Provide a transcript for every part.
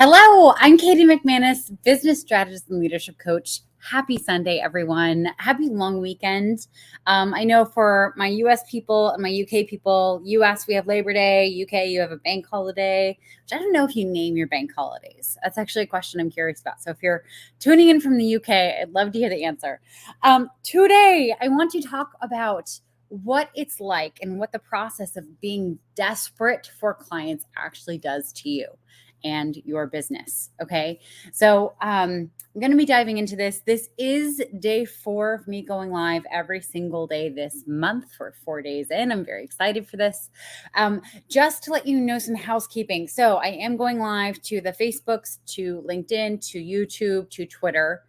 Hello, I'm Katie McManus, business strategist and leadership coach. Happy Sunday, everyone. Happy long weekend. I know for my US people and my UK people, US, we have Labor Day, UK, you have a bank holiday, which I don't know if you name your bank holidays. That's actually a question I'm curious about. So if you're tuning in from the UK, I'd love to hear the answer. Today, I want to talk about what it's like and what the process of being desperate for clients actually does to you and your business. Okay. So I'm going to be diving into this. This is day 4 of me going live every single day this month for 4 days in. I'm very excited for this. Just to let you know some housekeeping. So I am going live to the Facebooks, to LinkedIn, to YouTube, to Twitter.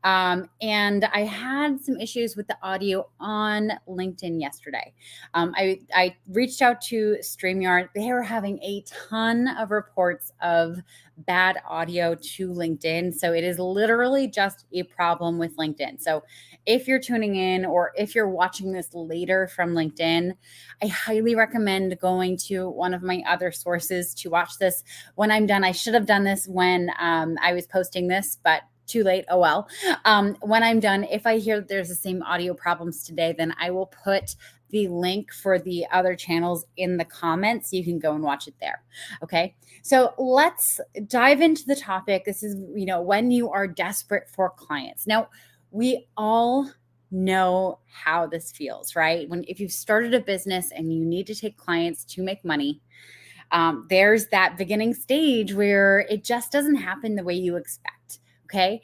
And I had some issues with the audio on LinkedIn yesterday. I reached out to StreamYard. They were having a ton of reports of bad audio to LinkedIn. So it is literally just a problem with LinkedIn. So if you're tuning in or if you're watching this later from LinkedIn, I highly recommend going to one of my other sources to watch this when I'm done. I should have done this when I was posting this, but too late. Oh, well. When I'm done, if I hear that there's the same audio problems today, then I will put the link for the other channels in the comments. You can go and watch it there. Okay. So let's dive into the topic. This is, when you are desperate for clients. Now, we all know how this feels, right? If you've started a business and you need to take clients to make money, there's that beginning stage where it just doesn't happen the way you expect. Okay.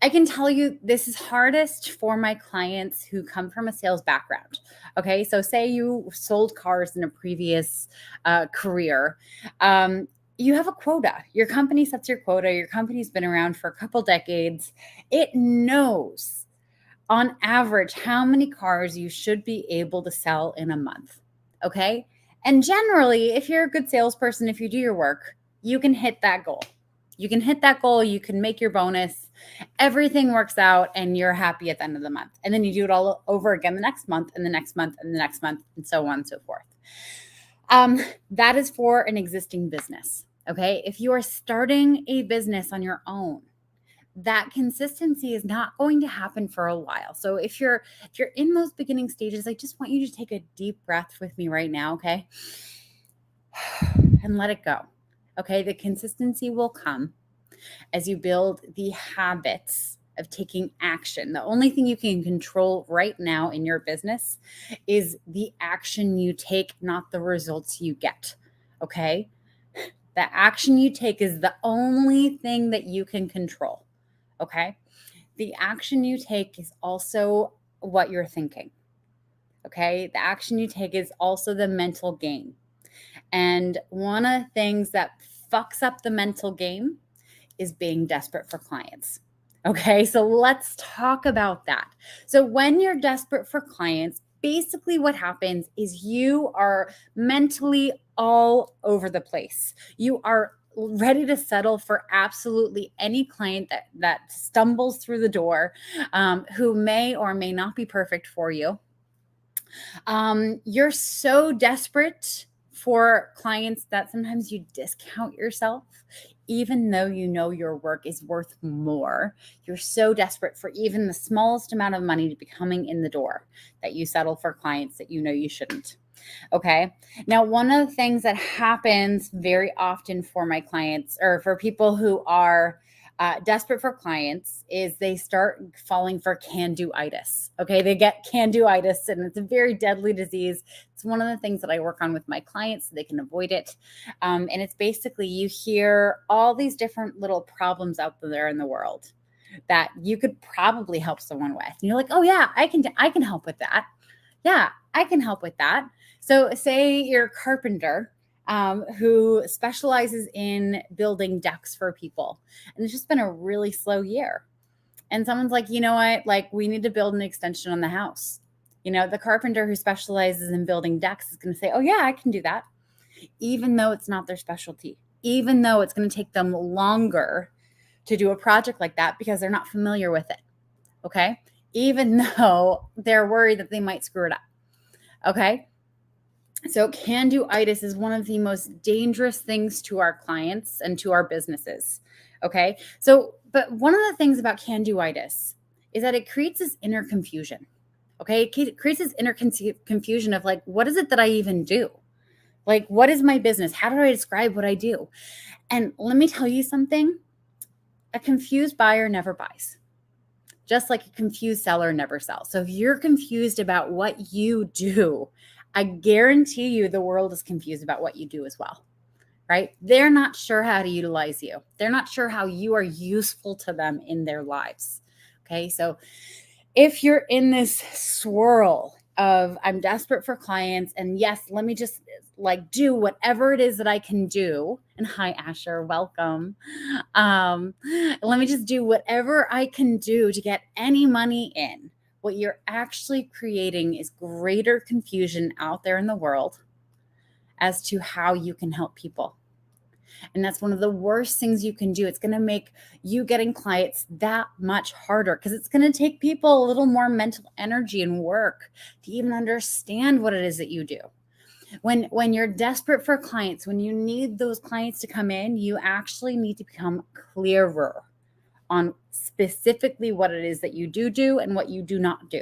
I can tell you this is hardest for my clients who come from a sales background. Okay. So say you sold cars in a previous career. You have a quota. Your company sets your quota. Your company's been around for a couple decades. It knows on average how many cars you should be able to sell in a month. Okay. And generally, if you're a good salesperson, if you do your work, you can hit that goal. You can hit that goal. You can make your bonus. Everything works out and you're happy at the end of the month. And then you do it all over again the next month and the next month and the next month and so on and so forth. That is for an existing business. Okay. If you are starting a business on your own, that consistency is not going to happen for a while. So if you're in those beginning stages, I just want you to take a deep breath with me right now. Okay. And let it go. Okay, the consistency will come as you build the habits of taking action. The only thing you can control right now in your business is the action you take, not the results you get. Okay, the action you take is the only thing that you can control. Okay, the action you take is also what you're thinking. Okay, the action you take is also the mental game. And one of the things that fucks up the mental game is being desperate for clients. Okay, so let's talk about that. So when you're desperate for clients, basically what happens is you are mentally all over the place. You are ready to settle for absolutely any client that stumbles through the door, who may or may not be perfect for you. You're so desperate for clients that sometimes you discount yourself, even though you know your work is worth more. You're so desperate for even the smallest amount of money to be coming in the door that you settle for clients that you know you shouldn't. Okay. Now, one of the things that happens very often for my clients or for people who are desperate for clients is they start falling for can-do-itis. Okay, they get can-do-itis, and it's a very deadly disease. It's one of the things that I work on with my clients so they can avoid it. And it's basically you hear all these different little problems out there in the world that you could probably help someone with. And you're like, oh yeah, I can help with that. Yeah, I can help with that. So say you're a carpenter who specializes in building decks for people. And it's just been a really slow year. And someone's like, you know what? Like, we need to build an extension on the house. The carpenter who specializes in building decks is going to say, oh, yeah, I can do that. Even though it's not their specialty, even though it's going to take them longer to do a project like that because they're not familiar with it. Okay. Even though they're worried that they might screw it up. Okay. So can-do-itis is one of the most dangerous things to our clients and to our businesses. Okay. So, but one of the things about can-do-itis is that it creates this inner confusion. Okay. It creates this inner confusion of like, what is it that I even do? Like, what is my business? How do I describe what I do? And let me tell you something, a confused buyer never buys, just like a confused seller never sells. So if you're confused about what you do, I guarantee you the world is confused about what you do as well, right? They're not sure how to utilize you. They're not sure how you are useful to them in their lives. Okay. So if you're in this swirl of I'm desperate for clients and yes, let me just like do whatever it is that I can do. And hi, Asher, welcome. Let me just do whatever I can do to get any money in. What you're actually creating is greater confusion out there in the world as to how you can help people. And that's one of the worst things you can do. It's going to make you getting clients that much harder because it's going to take people a little more mental energy and work to even understand what it is that you do. When you're desperate for clients, when you need those clients to come in, you actually need to become clearer on specifically what it is that you do and what you do not do.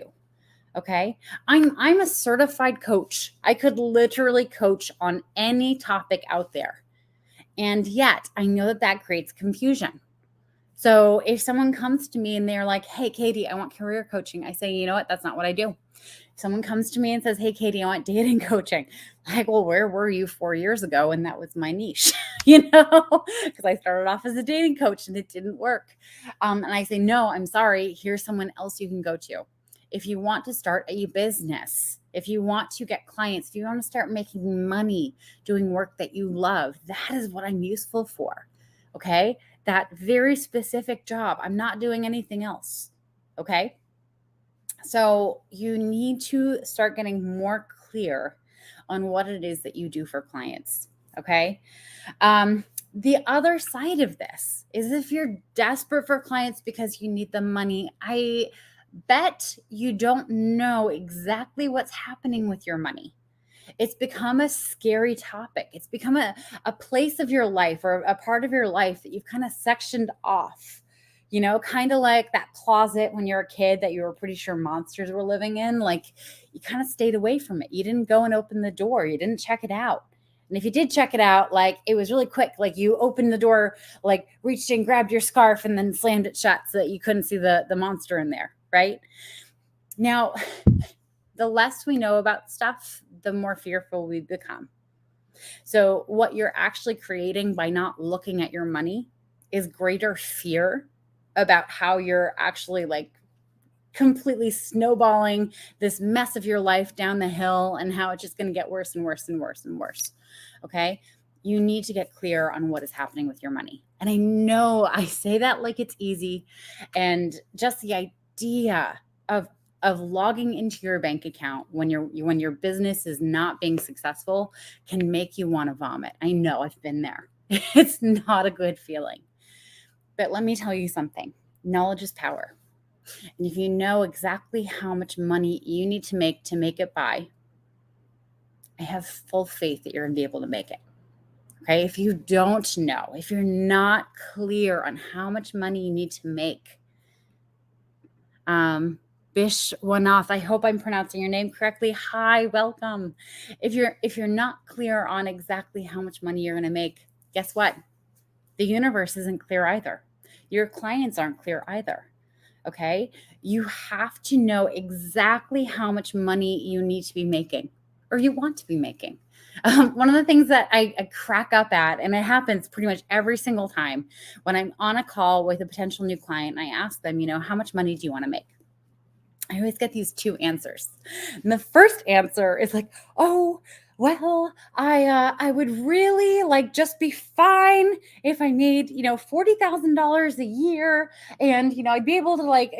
Okay. I'm a certified coach. I could literally coach on any topic out there. And yet I know that that creates confusion. So if someone comes to me and they're like, hey, Katie, I want career coaching, I say, you know what? That's not what I do. If someone comes to me and says, hey, Katie, I want dating coaching. Like, well, where were you 4 years ago? And that was my niche, because I started off as a dating coach and it didn't work. And I say, no, I'm sorry. Here's someone else you can go to. If you want to start a business, if you want to get clients, if you want to start making money doing work that you love, that is what I'm useful for. Okay. That very specific job. I'm not doing anything else. Okay. So you need to start getting more clear on what it is that you do for clients. Okay. The other side of this is if you're desperate for clients because you need the money, I bet you don't know exactly what's happening with your money. It's become a scary topic. It's become a place of your life or a part of your life that you've kind of sectioned off, kind of like that closet when you're a kid that you were pretty sure monsters were living in. Like you kind of stayed away from it. You didn't go and open the door. You didn't check it out. And if you did check it out, like it was really quick. Like you opened the door, like reached in, grabbed your scarf and then slammed it shut so that you couldn't see the monster in there. Right now, the less we know about stuff, the more fearful we become. So what you're actually creating by not looking at your money is greater fear about how you're actually like completely snowballing this mess of your life down the hill and how it's just going to get worse and worse and worse and worse. Okay. You need to get clear on what is happening with your money. And I know I say that like it's easy. And just the idea of logging into your bank account when your business is not being successful can make you want to vomit. I know I've been there. It's not a good feeling. But let me tell you something. Knowledge is power. And if you know exactly how much money you need to make it by, I have full faith that you're going to be able to make it. Okay. If you don't know, if you're not clear on how much money you need to make, Bishwanath, I hope I'm pronouncing your name correctly. Hi, welcome. If you're not clear on exactly how much money you're going to make, guess what? The universe isn't clear either. Your clients aren't clear either. Okay? You have to know exactly how much money you need to be making or you want to be making. One of the things that I crack up at, and it happens pretty much every single time when I'm on a call with a potential new client, I ask them, how much money do you want to make? I always get these two answers. And the first answer is like, oh, well, I would really like just be fine if I made, $40,000 a year and, I'd be able to like,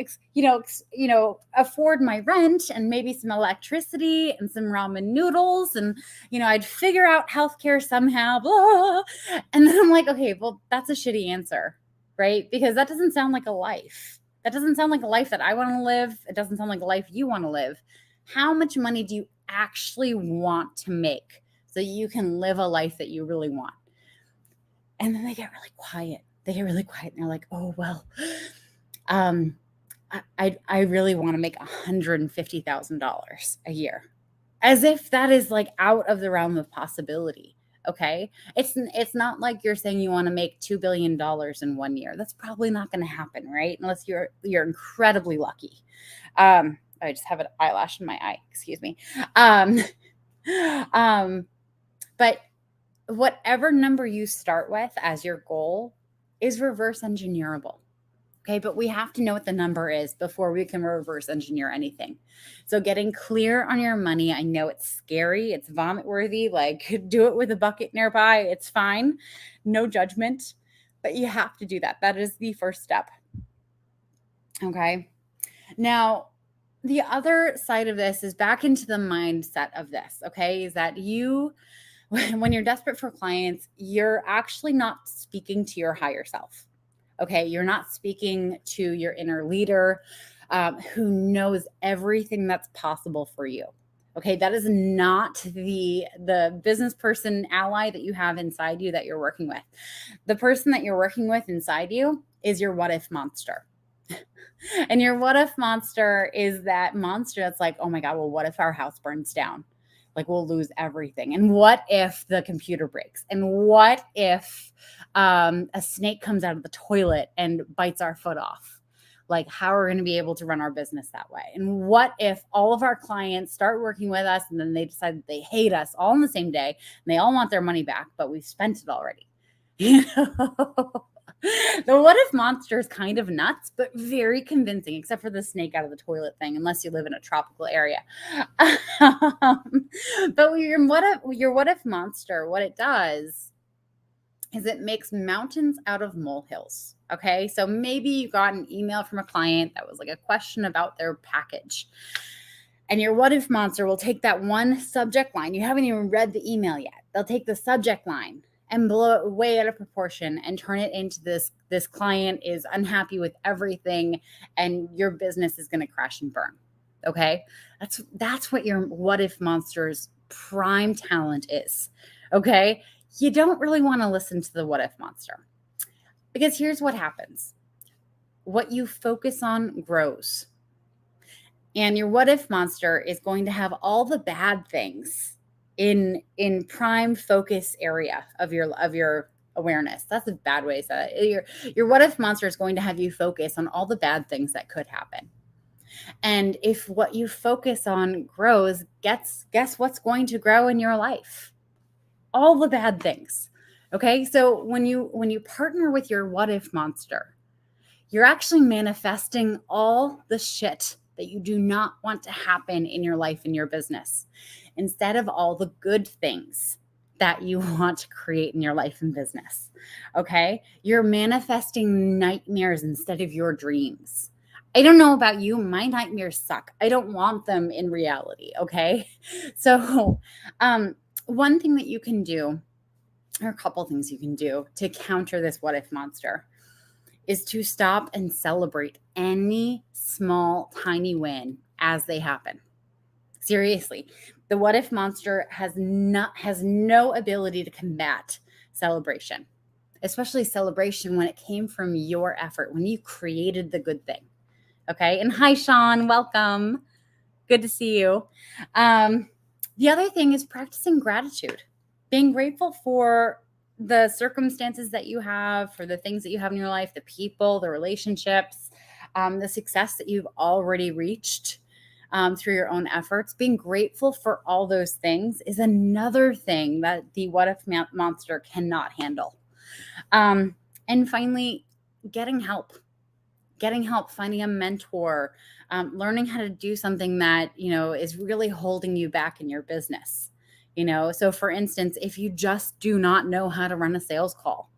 afford my rent and maybe some electricity and some ramen noodles. And, I'd figure out healthcare somehow, blah. And then I'm like, okay, well, that's a shitty answer, right? Because that doesn't sound like a life. That doesn't sound like a life that I want to live. It doesn't sound like a life you want to live. How much money do you actually want to make so you can live a life that you really want. And then they get really quiet. They get really quiet and they're like, oh, well, I really want to make $150,000 a year, as if that is like out of the realm of possibility. Okay. It's not like you're saying you want to make $2 billion in 1 year. That's probably not going to happen, right? Unless you're incredibly lucky. I just have an eyelash in my eye. Excuse me. Um, but whatever number you start with as your goal is reverse engineerable. Okay, but we have to know what the number is before we can reverse engineer anything. So getting clear on your money, I know it's scary, it's vomit worthy, like do it with a bucket nearby, it's fine. No judgment, but you have to do that. That is the first step. Okay. Now, the other side of this is back into the mindset of this, okay? Is that when you're desperate for clients, you're actually not speaking to your higher self. Okay, you're not speaking to your inner leader who knows everything that's possible for you. Okay, that is not the business person ally that you have inside you that you're working with. The person that you're working with inside you is your what if monster. And your what if monster is that monster that's like, oh my God, well, what if our house burns down? Like we'll lose everything. And what if the computer breaks? And what if a snake comes out of the toilet and bites our foot off? Like how are we going to be able to run our business that way? And what if all of our clients start working with us and then they decide that they hate us all on the same day and they all want their money back, but we've spent it already? You know? The what if monster is kind of nuts, but very convincing, except for the snake out of the toilet thing, unless you live in a tropical area. But your what if monster, what it does is it makes mountains out of molehills. Okay. So maybe you got an email from a client that was like a question about their package. And your what if monster will take that one subject line. You haven't even read the email yet. They'll take the subject line and blow it way out of proportion and turn it into this client is unhappy with everything and your business is going to crash and burn. Okay? That's what your what if monster's prime talent is. Okay? You don't really want to listen to the what if monster. Because here's what happens. What you focus on grows. And your what if monster is going to have all the bad things in prime focus area of your awareness. That's a bad way to say it. Your what if monster is going to have you focus on all the bad things that could happen. And if what you focus on grows, guess what's going to grow in your life? All the bad things. Okay? So when you partner with your what if monster, you're actually manifesting all the shit that you do not want to happen in your life, in your business, instead of all the good things that you want to create in your life and business. Okay. You're manifesting nightmares instead of your dreams. I don't know about you. My nightmares suck. I don't want them in reality. Okay. So, one thing that you can do, or a couple things you can do to counter this what if monster, is to stop and celebrate any small, tiny win as they happen. Seriously, the what if monster has no ability to combat celebration, especially celebration when it came from your effort, when you created the good thing. Okay. And hi, Sean, welcome. Good to see you. The other thing is practicing gratitude, being grateful for the circumstances that you have, for the things that you have in your life, the people, the relationships, the success that you've already reached through your own efforts. Being grateful for all those things is another thing that the what if monster cannot handle. And finally, getting help, finding a mentor, learning how to do something that, is really holding you back in your business. So for instance, if you just do not know how to run a sales call,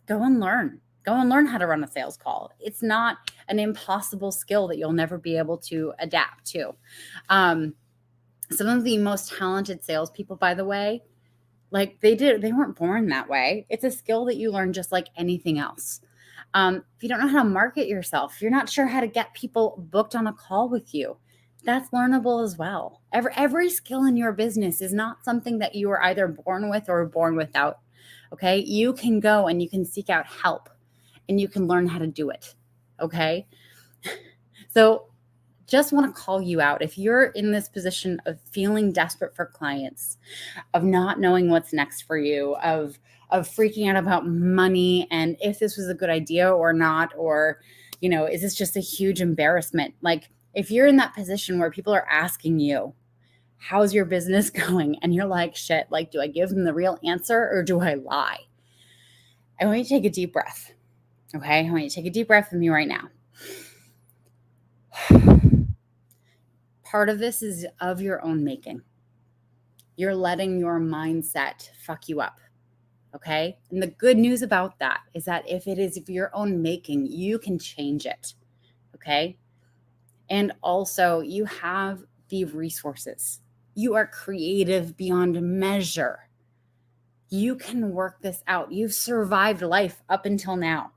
go and learn how to run a sales call. It's not an impossible skill that you'll never be able to adapt to. Some of the most talented salespeople, by the way, like they weren't born that way. It's a skill that you learn just like anything else. If you don't know how to market yourself, if you're not sure how to get people booked on a call with you, That's learnable as well. Every skill in your business is not something that you are either born with or born without. Okay. You can go and you can seek out help and you can learn how to do it. Okay. So just want to call you out. If you're in this position of feeling desperate for clients, of not knowing what's next for you, of freaking out about money and if this was a good idea or not, or, is this just a huge embarrassment? Like, if you're in that position where people are asking you, how's your business going? And you're like, shit, like, do I give them the real answer or do I lie? I want you to take a deep breath. Okay. I want you to take a deep breath with me right now. Part of this is of your own making. You're letting your mindset fuck you up. Okay. And the good news about that is that if it is of your own making, you can change it. Okay. And also, you have the resources. You are creative beyond measure. You can work this out. You've survived life up until now.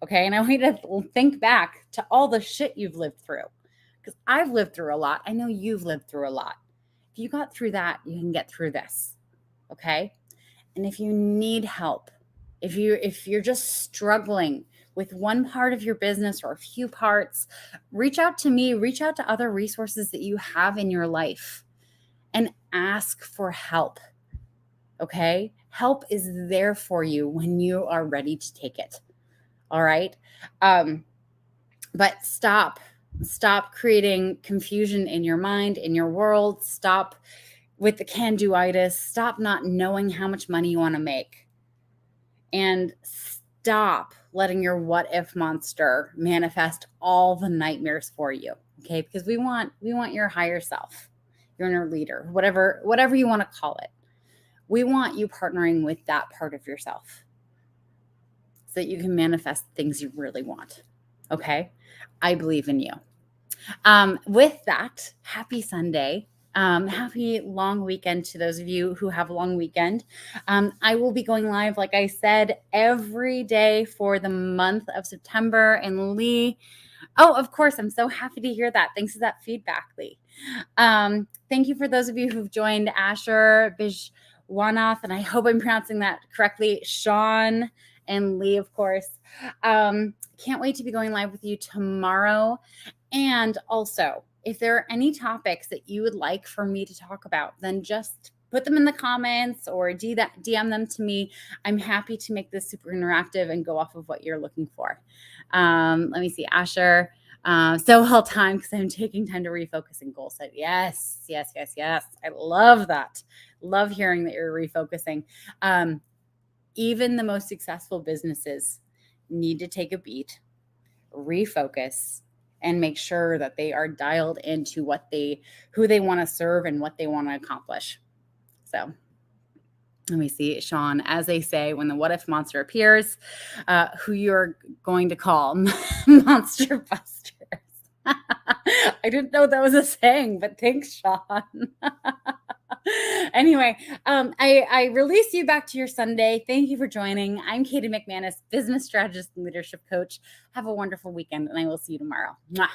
Okay. And I want you to think back to all the shit you've lived through, because I've lived through a lot. I know you've lived through a lot. If you got through that, you can get through this. Okay. And if you need help, if you're just struggling with one part of your business or a few parts, reach out to me, reach out to other resources that you have in your life and ask for help. Okay? Help is there for you when you are ready to take it. All right? But stop creating confusion in your mind, in your world. Stop with the can-do-itis. Stop not knowing how much money you want to make. And stop letting your what if monster manifest all the nightmares for you. Okay? Because we want your higher self, your inner leader, whatever you want to call it. We want you partnering with that part of yourself so that you can manifest things you really want. Okay? I believe in you. With that, happy Sunday. Happy long weekend to those of you who have a long weekend. I will be going live, like I said, every day for the month of September. And Lee, oh, of course, I'm so happy to hear that. Thanks for that feedback, Lee. Thank you for those of you who've joined Asher, Bijwanath, and I hope I'm pronouncing that correctly, Sean and Lee, of course. Can't wait to be going live with you tomorrow. And also, if there are any topics that you would like for me to talk about, then just put them in the comments or DM them to me. I'm happy to make this super interactive and go off of what you're looking for. Let me see, Asher. So well timed because I'm taking time to refocus and goal set. Yes. I love that. Love hearing that you're refocusing. Even the most successful businesses need to take a beat, refocus, and make sure that they are dialed into who they want to serve and what they want to accomplish. So let me see, Sean, as they say, when the what if monster appears, who you're going to call Monster Busters. I didn't know that was a saying, but thanks, Sean. Anyway, I release you back to your Sunday. Thank you for joining. I'm Katie McManus, business strategist and leadership coach. Have a wonderful weekend, and I will see you tomorrow. Mwah.